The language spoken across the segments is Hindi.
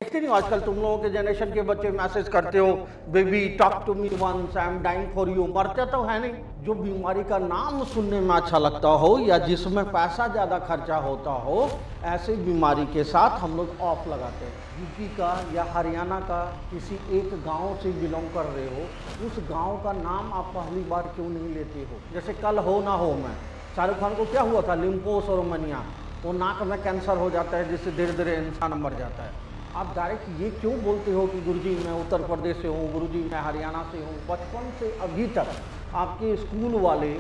देखते नहीं आजकल तुम लोगों के जनरेशन के बच्चे मैसेज करते हो, baby talk to me once, I am dying for you. मरते तो है नहीं। जो बीमारी का नाम सुनने में अच्छा लगता हो या जिसमें पैसा ज़्यादा खर्चा होता हो, ऐसे बीमारी के साथ हम लोग ऑफ लगाते हैं। यूपी का या हरियाणा का किसी एक गांव से बिलोंग कर रहे हो, उस गांव का नाम आप पहली बार क्यों नहीं लेते हो? जैसे कल हो ना हो में शाहरुख खान को क्या हुआ था, लिम्फोसोरोमनिया, वो नाक में कैंसर हो जाता है जिससे धीरे धीरे इंसान मर जाता है। आप डायरेक्ट ये क्यों बोलते हो कि गुरुजी मैं उत्तर प्रदेश से हूँ, गुरुजी मैं हरियाणा से हूँ? बचपन से अभी तक आपके स्कूल वाले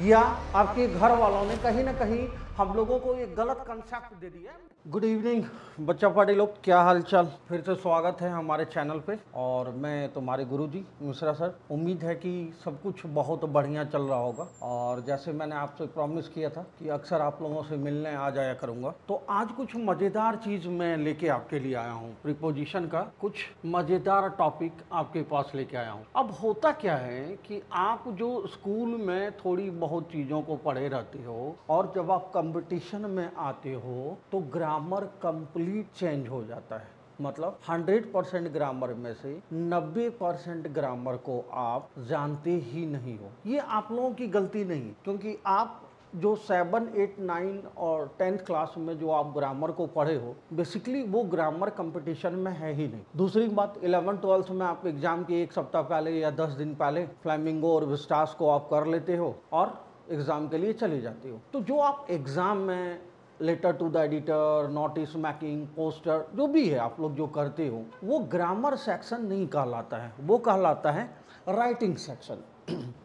या आपके घर वालों ने कहीं ना कहीं हम लोगों को एक गलत कंसेप्ट दे दिया। गुड इवनिंग बच्चा पार्टी लोग, क्या हाल चाल? फिर से स्वागत है हमारे चैनल पे और मैं तुम्हारे गुरुजी मिश्रा सर। उम्मीद है कि सब कुछ बहुत बढ़िया चल रहा होगा और जैसे मैंने आपसे प्रॉमिस किया था कि अक्सर आप लोगों से मिलने आ जाया करूँगा, तो आज कुछ मज़ेदार चीज़ मैं लेके आपके लिए आया हूँ। प्रीपोजिशन का कुछ मज़ेदार टॉपिक आपके पास लेके आया हूँ। अब होता क्या है कि आप जो स्कूल में थोड़ी बहुत चीज़ों को पढ़े रहते हो और जब आप कंपटीशन में आते हो तो ग्रामर कंप्लीट चेंज हो जाता है। मतलब 100% ग्रामर में से 90% ग्रामर को आप जानते ही नहीं हो। ये आप लोगों की गलती नहीं, क्योंकि आप जो 7, 8, 9 और 10th क्लास में जो आप ग्रामर को पढ़े हो, बेसिकली वो ग्रामर कंपटीशन में है ही नहीं। दूसरी बात, 11th 12th में आप एग्जाम के एक सप्ताह पहले या 10 दिन पहले फ्लैमिंगो और विस्टास को आप कर लेते हो और एग्ज़ाम के लिए चले जाते हो। तो जो आप एग्ज़ाम में letter to the editor, notice making, poster जो भी है आप लोग जो करते हो, वो ग्रामर सेक्शन नहीं कहलाता है, वो कहलाता है राइटिंग सेक्शन।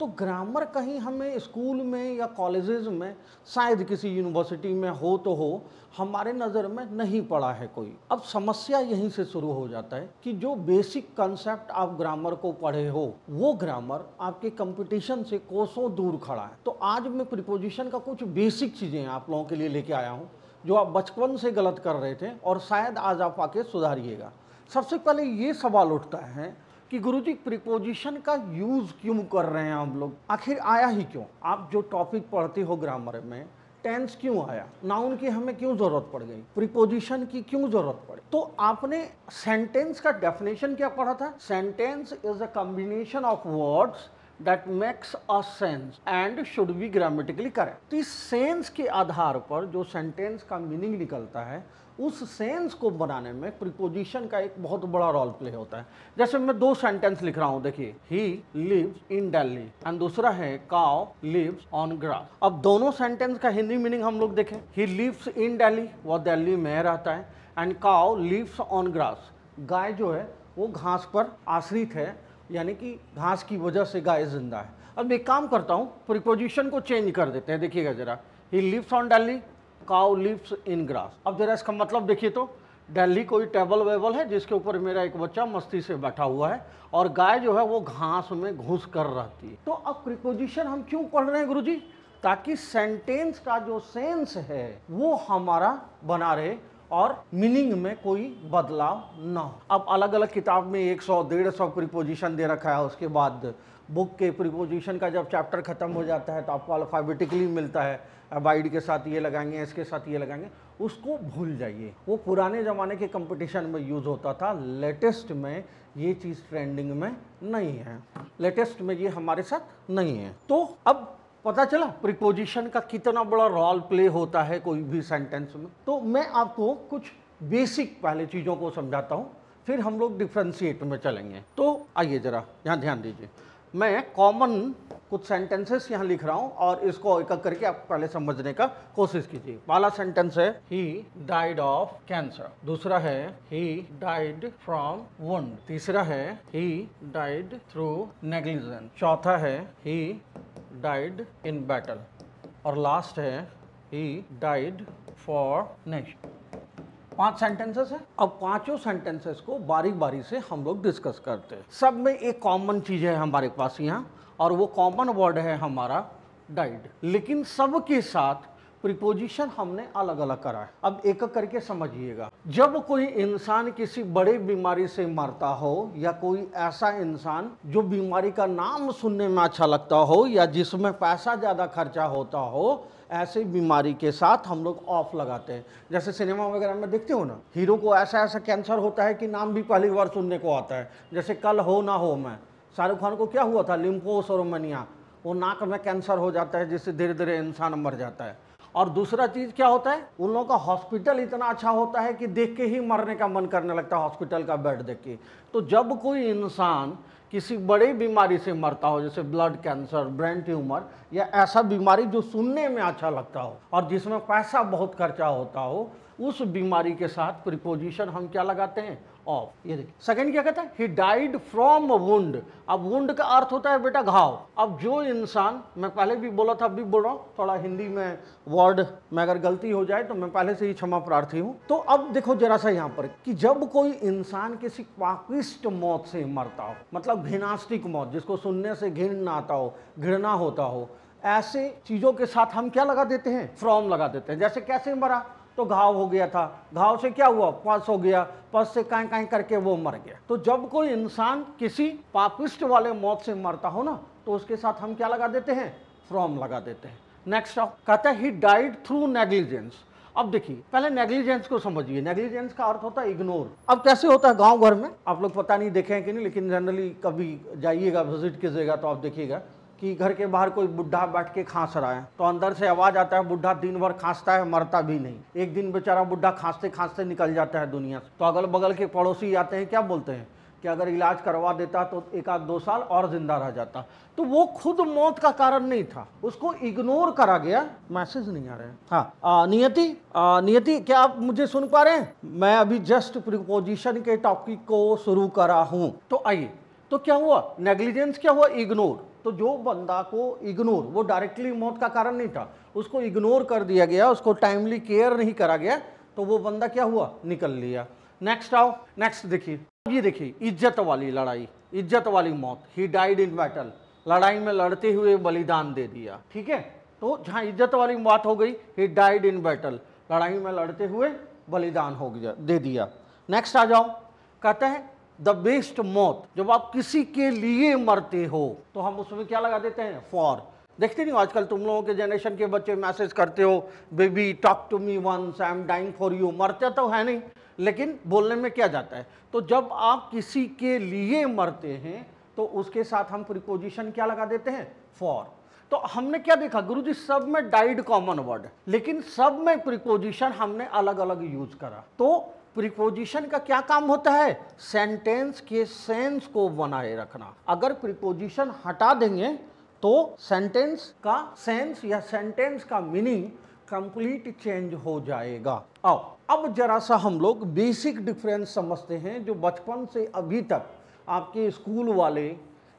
तो ग्रामर कहीं हमें स्कूल में या कॉलेजेस में, शायद किसी यूनिवर्सिटी में हो तो हो, हमारे नज़र में नहीं पड़ा है कोई। अब समस्या यहीं से शुरू हो जाता है कि जो बेसिक कंसेप्ट आप ग्रामर को पढ़े हो, वो ग्रामर आपके कंपटीशन से कोसों दूर खड़ा है। तो आज मैं प्रीपोजिशन का कुछ बेसिक चीज़ें आप लोगों के लिए लेके आया हूँ जो आप बचपन से गलत कर रहे थे और शायद आज आप आके सुधारिएगा। सबसे पहले ये सवाल उठता है कि गुरुजी प्रीपोजिशन का यूज़ क्यों कर रहे हैं हम लोग? आखिर आया ही क्यों? आप जो टॉपिक पढ़ते हो ग्रामर में, टेंस क्यों आया, नाउन की हमें क्यों जरूरत पड़ गई, प्रीपोजिशन की क्यों जरूरत पड़ी? तो आपने सेंटेंस का डेफिनेशन क्या पढ़ा था? Sentence is a combination of words that makes a sense and should be grammatically correct। तो इस सेंस के आधार पर जो सेंटेंस का मीनिंग निकलता है, उस सेंस को बनाने में प्रीपोजिशन का एक बहुत बड़ा रोल प्ले होता है। जैसे मैं दो सेंटेंस लिख रहा हूं, देखिए, he lives in Delhi and दूसरा है काउ लिव्स ऑन ग्रास। अब दोनों सेंटेंस का हिंदी मीनिंग हम लोग देखें। ही लिव्स इन दिल्ली, वह दिल्ली में रहता है, and cow lives on grass, गाय जो है वो घास पर आश्रित है, यानी कि घास की वजह से गाय जिंदा है। अब एक काम करता हूँ, प्रीपोजिशन को चेंज कर देते हैं। देखिएगा जरा, he lives on Delhi, cow lives in grass. अब जरा इसका मतलब देखिए तो, दिल्ली कोई टेबल वेबल है जिसके ऊपर मेरा एक बच्चा मस्ती से बैठा हुआ है और गाय जो है वो घास में घुस कर रहती है। तो अब प्रीपोजिशन हम क्यों पढ़ रहे हैं गुरुजी? ताकि सेंटेंस का जो सेंस है वो हमारा बना रहे और मीनिंग में कोई बदलाव ना हो। अब अलग अलग किताब में 100-150 प्रीपोजिशन दे रखा है, उसके बाद बुक के प्रीपोजिशन का जब चैप्टर खत्म हो जाता है तो आपको अल्फाबेटिकली मिलता है, अबाइड के साथ ये लगाएंगे, इसके साथ ये लगाएंगे, उसको भूल जाइए। वो पुराने ज़माने के कंपटीशन में यूज़ होता था, लेटेस्ट में ये चीज़ ट्रेंडिंग में नहीं है, लेटेस्ट में ये हमारे साथ नहीं है। तो अब पता चला प्रीपोजिशन का कितना बड़ा रोल प्ले होता है कोई भी सेंटेंस में। तो मैं आपको कुछ बेसिक पहले चीज़ों को समझाता हूँ, फिर हम लोग डिफ्रेंशिएट में चलेंगे। तो आइए जरा यहाँ ध्यान दीजिए, मैं कॉमन कुछ सेंटेंसेस यहाँ लिख रहा हूँ और इसको एक एक करके आप पहले समझने का कोशिश कीजिए। पहला सेंटेंस है ही डाइड ऑफ कैंसर, दूसरा है ही डाइड फ्रॉम वुंड, तीसरा है ही डाइड थ्रू नेग्लिजेंस, चौथा है ही डाइड इन बैटल और लास्ट है he died for nation. 5 sentences है। अब पांचों सेंटेंसेस को बारी बारी से हम लोग डिस्कस करते हैं। सब में एक कॉमन चीज है हमारे पास यहाँ, और वो कॉमन वर्ड है हमारा डाइड। लेकिन सबके साथ प्रीपोजिशन हमने अलग अलग करा है। अब एक एक करके समझिएगा। जब कोई इंसान किसी बड़ी बीमारी से मरता हो, या कोई ऐसा इंसान जो बीमारी का नाम सुनने में अच्छा लगता हो या जिसमें पैसा ज़्यादा खर्चा होता हो, ऐसे बीमारी के साथ हम लोग ऑफ लगाते हैं। जैसे सिनेमा वगैरह में देखते हो ना, हीरो को ऐसा ऐसा कैंसर होता है कि नाम भी पहली बार सुनने को आता है। जैसे कल हो ना हो में शाहरुख खान को क्या हुआ था, लिम्फोसोरोमनिया, वो नाक में कैंसर हो जाता है जिससे धीरे धीरे इंसान मर जाता है। और दूसरा चीज़ क्या होता है, उन लोगों का हॉस्पिटल इतना अच्छा होता है कि देख के ही मरने का मन करने लगता है, हॉस्पिटल का बेड देख के। तो जब कोई इंसान किसी बड़ी बीमारी से मरता हो, जैसे ब्लड कैंसर, ब्रेन ट्यूमर, या ऐसा बीमारी जो सुनने में अच्छा लगता हो और जिसमें पैसा बहुत खर्चा होता हो, उस बीमारी के साथ प्रीपोजिशन हम क्या लगाते हैं, ऑफ। ये देखिए सेकंड क्या कहता है, ही डाइड फ्रॉम वुंड। अब वुंड का अर्थ होता है बेटा घाव। अब जो इंसान, मैं पहले भी बोला था, अभी बोल रहा हूँ, थोड़ा हिंदी में वर्ड में अगर गलती हो जाए तो मैं पहले से ही क्षमा प्रार्थी हूँ। तो अब देखो जरा सा यहाँ पर कि जब कोई इंसान किसी पापिष्ट मौत से मरता हो, मतलब घिनास्टिक मौत, जिसको सुनने से घिन आता हो, घृणा होता हो, ऐसे चीजों के साथ हम क्या लगा देते हैं, फ्रॉम लगा देते हैं। जैसे कैसे मरा, तो घाव हो गया था, घाव से क्या हुआ, पस हो गया, पस से काई काई करके वो मर गया। तो जब कोई इंसान किसी पापिष्ट वाले मौत से मरता हो ना, तो उसके साथ हम क्या लगा देते हैं, फ्रॉम लगा देते हैं। नेक्स्ट कहता है ही डाइड थ्रू नेग्लिजेंस। अब देखिए पहले नेग्लिजेंस को समझिए। नेग्लिजेंस का अर्थ होता है इग्नोर। अब कैसे होता है गांव घर में, आप लोग पता नहीं देखे हैं कि नहीं, लेकिन जनरली कभी जाइएगा, विजिट कीजिएगा तो आप देखिएगा कि घर के बाहर कोई बुढ़ा बैठ के खांस रहा है, तो अंदर से आवाज आता है, बुढ़ा दिन भर खांसता है, मरता भी नहीं। एक दिन बेचारा बुढ़ा खांसते खांसते निकल जाता है दुनिया से। तो अगल बगल के पड़ोसी आते हैं, क्या बोलते हैं कि अगर इलाज करवा देता तो 1-2 साल और जिंदा रह जाता। तो वो खुद मौत का कारण नहीं था, उसको इग्नोर करा गया। मैसेज नहीं आ रहे हैं। हाँ, नियति क्या आप मुझे सुन पा रहे हैं? मैं अभी जस्ट प्रीपोजिशन के टॉपिक को शुरू करा हूं। तो आइए, तो क्या हुआ, नेग्लिजेंस क्या हुआ, इग्नोर। तो जो बंदा को इग्नोर, वो डायरेक्टली मौत का कारण नहीं था, उसको इग्नोर कर दिया गया, उसको टाइमली केयर नहीं करा गया, तो वो बंदा क्या हुआ, निकल लिया। नेक्स्ट आओ, नेक्स्ट देखिए, ये देखिए इज्जत वाली लड़ाई, इज्जत वाली मौत, ही डाइड इन बैटल, लड़ाई में लड़ते हुए बलिदान दे दिया। ठीक है, तो जहां इज्जत वाली बात हो गई, ही डाइड इन बैटल, लड़ाई में लड़ते हुए बलिदान हो गया, दे दिया। नेक्स्ट आ जाओ, कहते हैं द बेस्ट मौत, जब आप किसी के लिए मरते हो तो हम उसमें क्या लगा देते हैं, फॉर। देखते नहीं आजकल तुम लोगों के जनरेशन के बच्चे मैसेज करते हो, baby talk to me once, I am dying for you. मरते तो है नहीं, लेकिन बोलने में क्या जाता है। तो जब आप किसी के लिए मरते हैं तो उसके साथ हम प्रीपोजिशन क्या लगा देते हैं, फॉर। तो हमने क्या देखा गुरुजी, सब में डाइड कॉमन वर्ड, लेकिन सब में प्रीपोजिशन हमने अलग अलग यूज करा। तो प्रीपोजिशन का क्या काम होता है, सेंटेंस के सेंस को बनाए रखना। अगर प्रीपोजिशन हटा देंगे तो सेंटेंस का सेंस या सेंटेंस का मीनिंग कंप्लीट चेंज हो जाएगा। आओ अब जरा सा हम लोग बेसिक डिफरेंस समझते हैं, जो बचपन से अभी तक आपके स्कूल वाले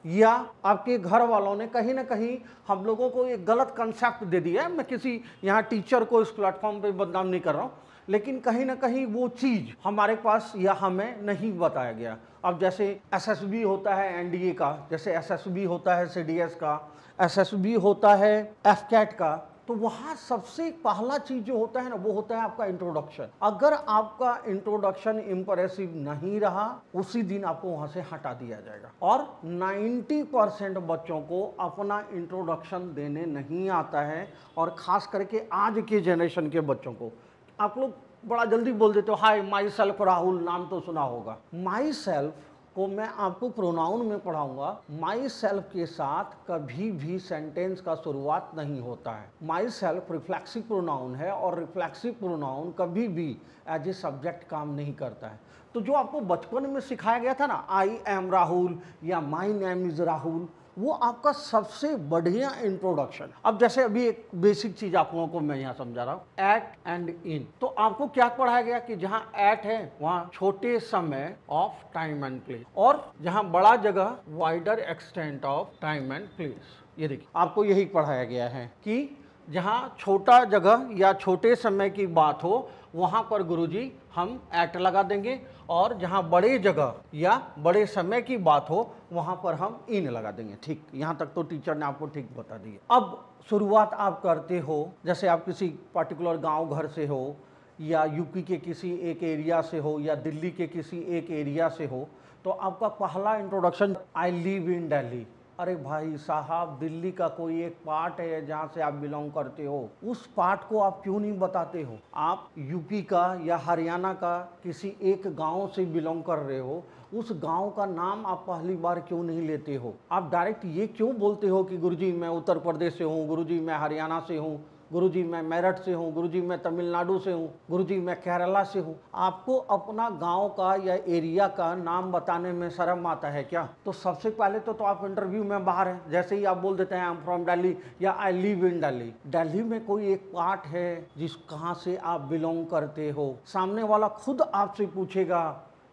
या आपके घर वालों ने कहीं ना कहीं हम लोगों को एक गलत कंसेप्ट दे दिया है। मैं किसी यहाँ टीचर को इस प्लेटफॉर्म पे बदनाम नहीं कर रहा हूँ, लेकिन कहीं ना कहीं वो चीज हमारे पास या हमें नहीं बताया गया। अब जैसे एसएसबी होता है एनडीए का, जैसे एसएसबी होता है सीडीएस का, एसएसबी होता है एफकैट का, तो वहाँ सबसे पहला चीज जो होता है ना, वो होता है आपका इंट्रोडक्शन। अगर आपका इंट्रोडक्शन इंप्रेसिव नहीं रहा, उसी दिन आपको वहां से हटा दिया जाएगा। और 90% बच्चों को अपना इंट्रोडक्शन देने नहीं आता है, और खास करके आज के जनरेशन के बच्चों को। आप लोग बड़ा जल्दी बोल देते हो, हाय माई सेल्फ राहुल, नाम तो सुना होगा। माई सेल्फ को मैं आपको प्रोनाउन में पढ़ाऊंगा। माई सेल्फ के साथ कभी भी सेंटेंस का शुरुआत नहीं होता है। माई सेल्फ रिफ्लेक्सिव प्रोनाउन है, और रिफ्लेक्सिव प्रोनाउन कभी भी एज ए सब्जेक्ट काम नहीं करता है। तो जो आपको बचपन में सिखाया गया था ना, आई एम राहुल या माई नेम इज राहुल, वो आपका सबसे बढ़िया इंट्रोडक्शन। अब जैसे अभी एक बेसिक चीज आप लोगों को मैं यहाँ समझा रहा हूँ, एट एंड इन। तो आपको क्या पढ़ाया गया कि जहाँ एट है वहाँ छोटे समय ऑफ टाइम एंड प्लेस, और जहाँ बड़ा जगह wider extent of time and place. ये देखिए आपको यही पढ़ाया गया है कि जहाँ छोटा जगह या छोटे समय की बात हो वहाँ पर गुरुजी हम एट लगा देंगे, और जहाँ बड़े जगह या बड़े समय की बात हो वहाँ पर हम इन लगा देंगे। ठीक, यहाँ तक तो टीचर ने आपको ठीक बता दिया। अब शुरुआत आप करते हो, जैसे आप किसी पर्टिकुलर गांव घर से हो, या यूपी के किसी एक एरिया से हो, या दिल्ली के किसी एक एरिया से हो, तो आपका पहला इंट्रोडक्शन आई लिव इन दिल्ली। अरे भाई साहब, दिल्ली का कोई एक पार्ट है जहाँ से आप बिलोंग करते हो, उस पार्ट को आप क्यों नहीं बताते हो? आप यूपी का या हरियाणा का किसी एक गांव से बिलोंग कर रहे हो, उस गांव का नाम आप पहली बार क्यों नहीं लेते हो? आप डायरेक्ट ये क्यों बोलते हो कि गुरुजी मैं उत्तर प्रदेश से हूँ, गुरुजी मैं हरियाणा से हूँ, गुरुजी मैं मेरठ से हूँ, गुरुजी मैं तमिलनाडु से हूँ, गुरुजी मैं केरला से हूँ? आपको अपना गांव का या एरिया का नाम बताने में शर्म आता है क्या? तो सबसे पहले तो आप इंटरव्यू में बाहर हैं, जैसे ही आप बोल देते हैं आई एम फ्रॉम दिल्ली या आई लिव इन दिल्ली, दिल्ली में कोई एक पार्ट है जिस कहाँ से आप बिलोंग करते हो, सामने वाला खुद आपसे पूछेगा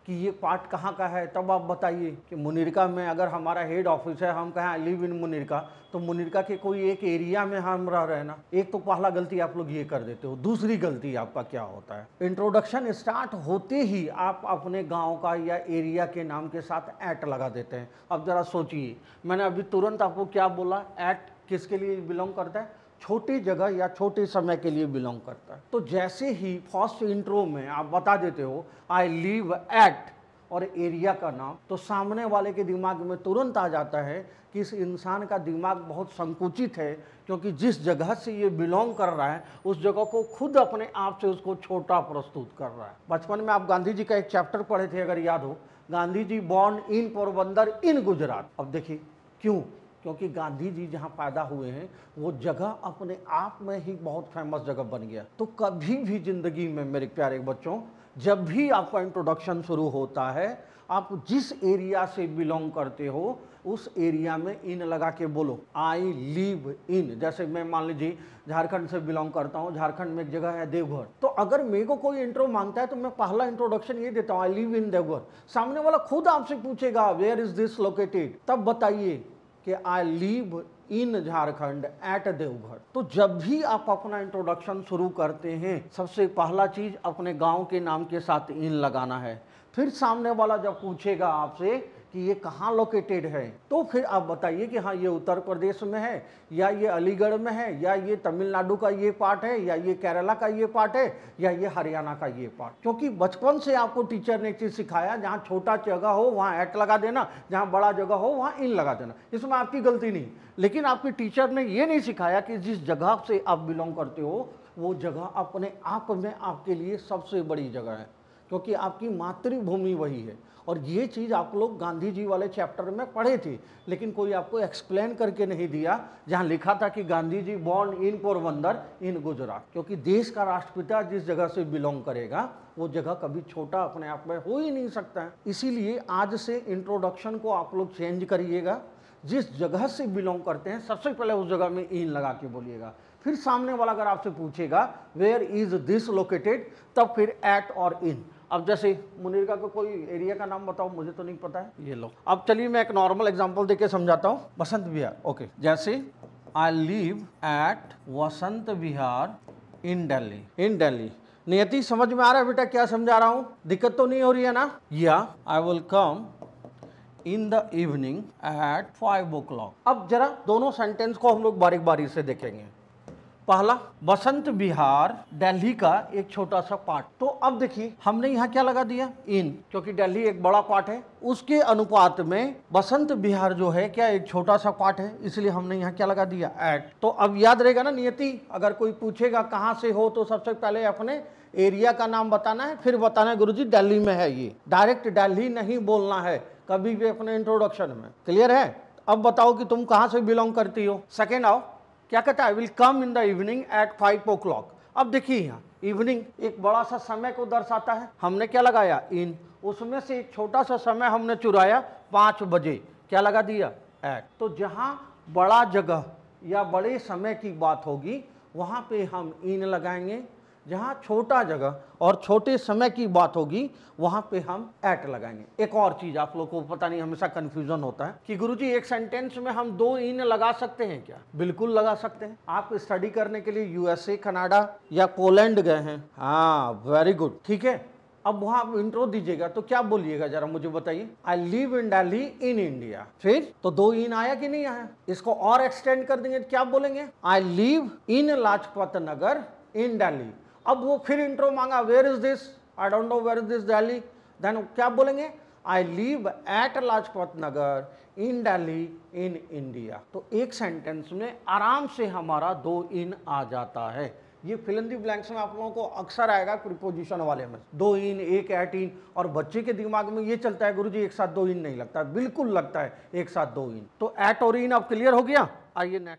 कि ये पार्ट कहाँ का है, तब आप बताइए कि मुनीरका में अगर हमारा हेड ऑफिस है, हम कहें आई लिव इन मुनीरका, तो मुनीरका के कोई एक एरिया में हम रह रहे हैं ना। एक तो पहला गलती आप लोग ये कर देते हो। दूसरी गलती आपका क्या होता है, इंट्रोडक्शन स्टार्ट होते ही आप अपने गांव का या एरिया के नाम के साथ एट लगा देते हैं। अब जरा सोचिए, मैंने अभी तुरंत आपको क्या बोला, एट किसके लिए बिलोंग करता है? छोटी जगह या छोटे समय के लिए बिलोंग करता है। तो जैसे ही फर्स्ट इंट्रो में आप बता देते हो आई लिव एट और एरिया का नाम, तो सामने वाले के दिमाग में तुरंत आ जाता है कि इस इंसान का दिमाग बहुत संकुचित है, क्योंकि जिस जगह से ये बिलोंग कर रहा है उस जगह को खुद अपने आप से उसको छोटा प्रस्तुत कर रहा है। बचपन में आप गांधी जी का एक चैप्टर पढ़े थे अगर याद हो, गांधी जी बॉर्न इन पोरबंदर इन गुजरात। अब देखिए क्यों, क्योंकि गांधी जी जहाँ पैदा हुए हैं वो जगह अपने आप में ही बहुत फेमस जगह बन गया। तो कभी भी जिंदगी में मेरे प्यारे बच्चों, जब भी आपका इंट्रोडक्शन शुरू होता है, आप जिस एरिया से बिलोंग करते हो उस एरिया में इन लगा के बोलो, आई लिव इन। जैसे मैं मान लीजिए झारखंड से बिलोंग करता हूँ, झारखंड में एक जगह है देवघर, तो अगर मेरे को कोई इंट्रो मांगता है तो मैं पहला इंट्रोडक्शन ये देता हूँ, आई लिव इन देवघर। सामने वाला खुद आपसे पूछेगा वेयर इज दिस लोकेटेड, तब बताइए कि I live in Jharkhand at Deoghar. तो जब भी आप अपना इंट्रोडक्शन शुरू करते हैं, सबसे पहला चीज अपने गांव के नाम के साथ इन लगाना है। फिर सामने वाला जब पूछेगा आपसे कि ये कहाँ लोकेटेड है, तो फिर आप बताइए कि हाँ ये उत्तर प्रदेश में है, या ये अलीगढ़ में है, या ये तमिलनाडु का ये पार्ट है, या ये केरला का ये पार्ट है, या ये हरियाणा का ये पार्ट। क्योंकि बचपन से आपको टीचर ने एक चीज़ सिखाया, जहाँ छोटा जगह हो वहाँ एट लगा देना, जहाँ बड़ा जगह हो वहाँ इन लगा देना। इसमें आपकी गलती नहीं, लेकिन आपकी टीचर ने ये नहीं सिखाया कि जिस जगह से आप बिलोंग करते हो वो जगह अपने आप में आपके लिए सबसे बड़ी जगह है, क्योंकि आपकी मातृभूमि वही है। और ये चीज़ आप लोग गांधी जी वाले चैप्टर में पढ़े थे, लेकिन कोई आपको एक्सप्लेन करके नहीं दिया, जहाँ लिखा था कि गांधी जी बॉर्न इन पोरबंदर इन गुजरात। क्योंकि देश का राष्ट्रपिता जिस जगह से बिलोंग करेगा वो जगह कभी छोटा अपने आप में हो ही नहीं सकता है। इसीलिए आज से इंट्रोडक्शन को आप लोग चेंज करिएगा। जिस जगह से बिलोंग करते हैं सबसे पहले उस जगह में इन लगा के बोलिएगा। फिर सामने वाला अगर आपसे पूछेगा वेयर इज दिस लोकेटेड, तब फिर एट और इन। अब जैसे मुनीरका को कोई एरिया का नाम बताओ, मुझे तो नहीं पता है, ये लो। अब चलिए मैं एक नॉर्मल एग्जांपल देके समझाता हूँ। वसंत विहार, ओके, जैसे आई लिव एट वसंत विहार इन दिल्ली। इन दिल्ली नियति समझ में आ रहा है बेटा क्या समझा रहा हूँ? दिक्कत तो नहीं हो रही है ना? या I will come in the evening at 5 o'clock। अब जरा दोनों सेंटेंस को हम लोग बारीक बारी से देखेंगे। पहला, बसंत विहार दिल्ली का एक छोटा सा पार्ट। तो अब देखिए हमने यहाँ क्या लगा दिया, इन, क्योंकि दिल्ली एक बड़ा पार्ट है, उसके अनुपात में बसंत विहार जो है क्या एक छोटा सा पार्ट है, इसलिए हमने यहाँ क्या लगा दिया, एट। तो अब याद रहेगा ना नियति, अगर कोई पूछेगा कहाँ से हो तो सबसे पहले अपने एरिया का नाम बताना है, फिर बताना है गुरुजी दिल्ली में है। ये डायरेक्ट दिल्ली नहीं बोलना है कभी भी अपने इंट्रोडक्शन में। क्लियर है? अब बताओ कि तुम कहाँ से बिलोंग करती हो। सेकेंड आओ, क्या कहता है, will come in the evening at 5 o'clock। अब देखिए यहाँ इवनिंग एक बड़ा सा समय को दर्शाता है, हमने क्या लगाया, इन। उसमें से एक छोटा सा समय हमने चुराया 5 बजे, क्या लगा दिया, एट। तो जहाँ बड़ा जगह या बड़े समय की बात होगी वहाँ पे हम इन लगाएंगे, जहाँ छोटा जगह और छोटे समय की बात होगी वहां पे हम एट लगाएंगे। एक और चीज आप लोग को पता नहीं, हमेशा कंफ्यूजन होता है कि गुरुजी एक सेंटेंस में हम 2 इन लगा सकते हैं क्या? बिल्कुल लगा सकते हैं। आप स्टडी करने के लिए यूएसए, कनाडा या पोलैंड गए हैं, हाँ वेरी गुड, ठीक है। अब वहां आप इंट्रो दीजिएगा तो क्या बोलिएगा जरा मुझे बताइए? आई live in Delhi in India. फिर तो 2 इन आया कि नहीं आया? इसको और एक्सटेंड कर देंगे तो क्या बोलेंगे? I live in Lajpat Nagar in Delhi. अब वो फिर इंट्रो मांगा, where is this, I don't know where is this Delhi, then क्या बोलेंगे? I live at Lajpat Nagar in Delhi in India. तो एक सेंटेंस में आराम से हमारा 2 इन आ जाता है। ये फिल इन द ब्लैंक्स में आप लोगों को अक्सर आएगा प्रीपोजिशन वाले में, 2 इन, एक एट इन। और बच्चे के दिमाग में ये चलता है गुरुजी एक साथ 2 इन नहीं लगता, बिल्कुल लगता है एक साथ 2 इन। तो एट और इन अब क्लियर हो गया। आइए नेक्स्ट।